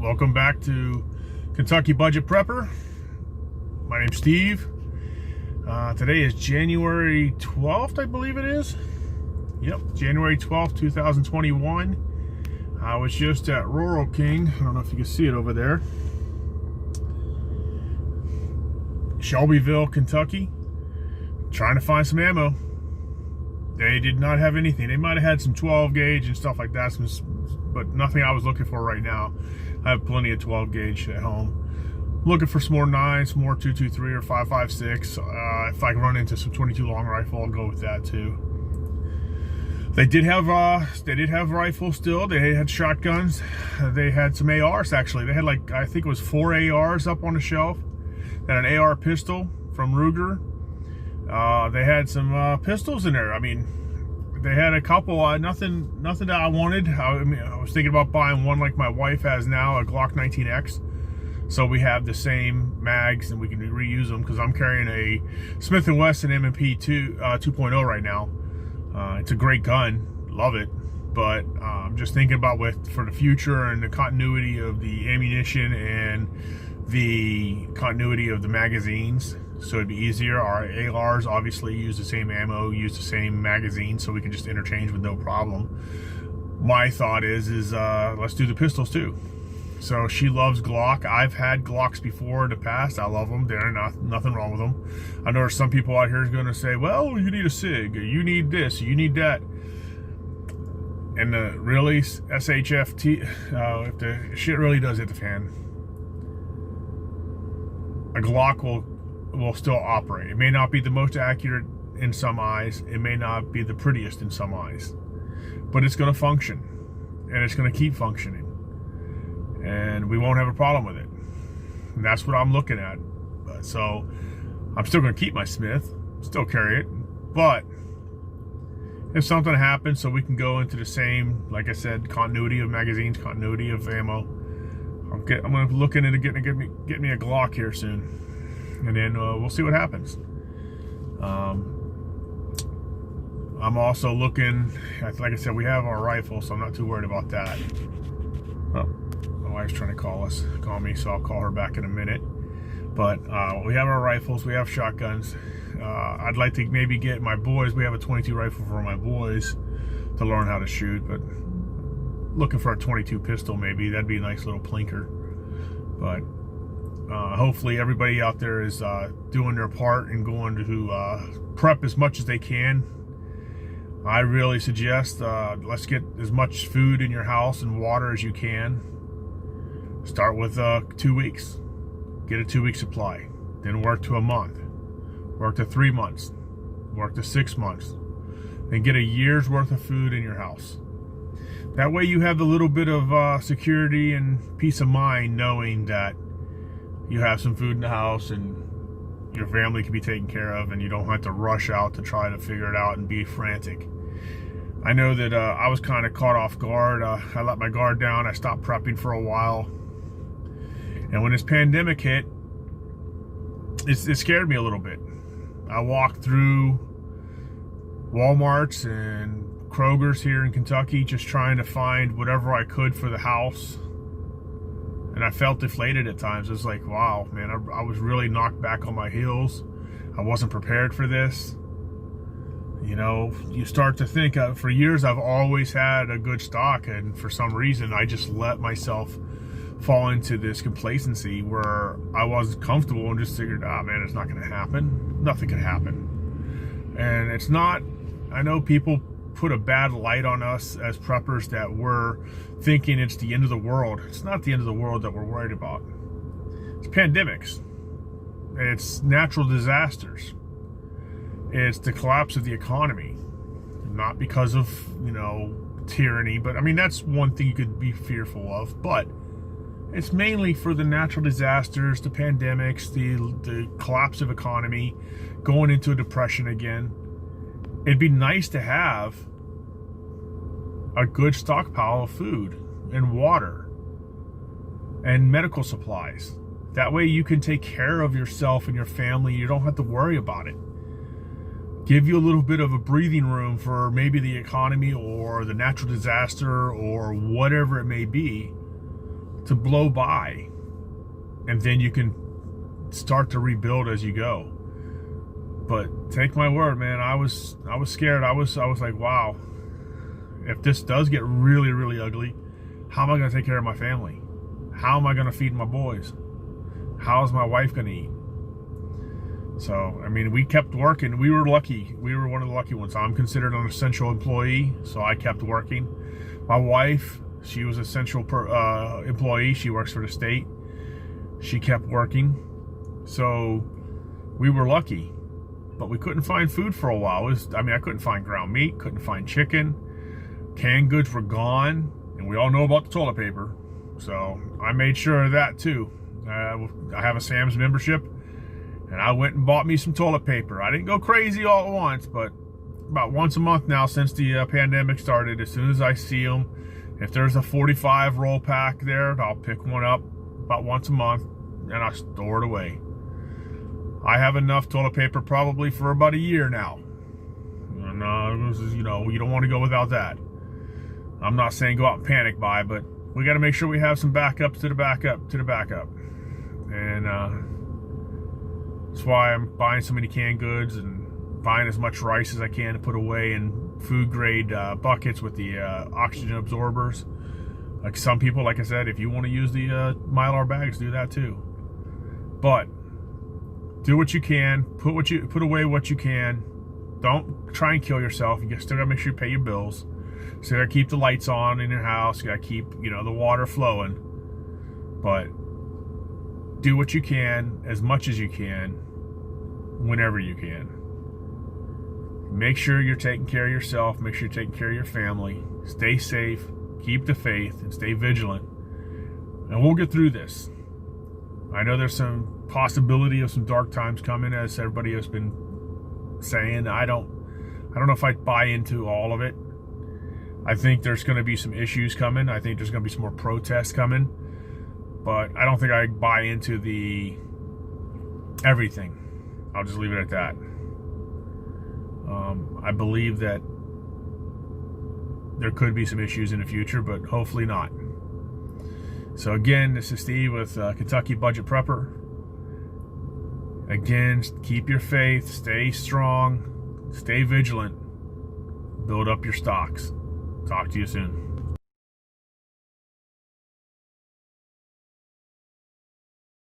Welcome back to Kentucky Budget Prepper. My name's Steve. Today is January 12th, I believe it is. Yep, January 12th, 2021. I was just at Rural King. I don't know if you can see it over there. Shelbyville, Kentucky. Trying to find some ammo. They did not have anything. They might have had some 12 gauge and stuff like that, but nothing I was looking for right now. I have plenty of 12 gauge at home. Looking for some more 9s, some more 2.23 or 5.56. If I can run into some 22 long rifle, I'll go with that too. They did have rifles still. They had shotguns. They had some ARs actually. They had like, I think it was 4 ARs up on the shelf. They had an AR pistol from Ruger. They had some pistols in there. I mean, they had a couple. Nothing that I wanted. I was thinking about buying one like my wife has now, a Glock 19X. So we have the same mags and we can reuse them because I'm carrying a Smith & Wesson M&P 2.0 right now. It's a great gun, love it. But I'm just thinking about for the future and the continuity of the ammunition and the continuity of the magazines. So it'd be easier. Our ARs obviously use the same ammo, use the same magazine, so we can just interchange with no problem. My thought is let's do the pistols too. So she loves Glock. I've had Glocks before in the past. I love them. They're nothing wrong with them. I know there's some people out here is going to say, well, you need a SIG, or you need this, or you need that. And the really SHFT, if the shit really does hit the fan, a Glock will still operate. It may not be the most accurate in some eyes. It may not be the prettiest in some eyes, but it's going to function, and it's going to keep functioning, and we won't have a problem with it. And that's what I'm looking at. So I'm still going to keep my Smith, still carry it, but if something happens, so we can go into the same, like I said, continuity of magazines, continuity of ammo, I'm going to look into get me a Glock here soon. And then we'll see what happens. I'm also looking, like I said, we have our rifle, so I'm not too worried about that. Oh, my wife's trying to call me, so I'll call her back in a minute. But we have our rifles, we have shotguns. I'd like to maybe get my boys, we have a 22 rifle for my boys to learn how to shoot, but looking for a 22 pistol maybe, that'd be a nice little plinker. But hopefully everybody out there is doing their part and going to prep as much as they can. I really suggest let's get as much food in your house and water as you can. Start with 2 weeks. Get a 2-week supply. Then work to a month. Work to 3 months. Work to 6 months. Then get a year's worth of food in your house. That way you have a little bit of security and peace of mind knowing that you have some food in the house and your family can be taken care of, and you don't have to rush out to try to figure it out and be frantic. I know that I was kind of caught off guard. I let my guard down. I stopped prepping for a while. And when this pandemic hit, it scared me a little bit. I walked through Walmarts and Kroger's here in Kentucky just trying to find whatever I could for the house. And I felt deflated at times. It was like, wow, man, I was really knocked back on my heels. I wasn't prepared for this. You know, you start to think, for years I've always had a good stock, and for some reason I just let myself fall into this complacency where I wasn't comfortable and just figured, man, it's not going to happen. Nothing can happen. And it's not, I know people put a bad light on us as preppers that we're thinking it's the end of the world. It's not the end of the world that we're worried about. It's pandemics. It's natural disasters. It's the collapse of the economy. Not because of, tyranny, but I mean, that's one thing you could be fearful of, but it's mainly for the natural disasters, the pandemics, the collapse of economy, going into a depression again. It'd be nice to have a good stockpile of food and water and medical supplies. That way you can take care of yourself and your family. You don't have to worry about it. Give you a little bit of a breathing room for maybe the economy or the natural disaster or whatever it may be. to blow by, and then you can start to rebuild as you go. But take my word, man, I was scared. I was like, wow, if this does get really, really ugly, how am I going to take care of my family? How am I going to feed my boys? How is my wife going to eat? So, I mean, we kept working. We were lucky. We were one of the lucky ones. I'm considered an essential employee, so I kept working. My wife, she was an essential employee. She works for the state. She kept working. So we were lucky, but we couldn't find food for a while. I couldn't find ground meat, couldn't find chicken. Canned goods were gone, and we all know about the toilet paper. So I made sure of that too. I have a Sam's membership, and I went and bought me some toilet paper. I didn't go crazy all at once, but about once a month now since the pandemic started, as soon as I see them, if there's a 45 roll pack there, I'll pick one up about once a month, and I store it away. I have enough toilet paper probably for about a year now. And, you don't want to go without that. I'm not saying go out and panic buy, but we got to make sure we have some backups to the backup to the backup. And that's why I'm buying so many canned goods and buying as much rice as I can to put away in food grade buckets with the oxygen absorbers. Like some people, like I said, if you want to use the Mylar bags, do that too. But do what you can, put away what you can. Don't try and kill yourself. You still gotta make sure you pay your bills. So you gotta keep the lights on in your house. You gotta keep, the water flowing. But do what you can, as much as you can, whenever you can. Make sure you're taking care of yourself. Make sure you're taking care of your family. Stay safe, keep the faith, and stay vigilant. And we'll get through this. I know there's some possibility of some dark times coming, as everybody has been saying. I don't know if I buy into all of it. I think there's going to be some issues coming. I think there's going to be some more protests coming. But I don't think I buy into the everything. I'll just leave it at that. I believe that there could be some issues in the future, but hopefully not. So again, this is Steve with Kentucky Budget Prepper. Again, keep your faith, stay strong, stay vigilant, build up your stocks. Talk to you soon.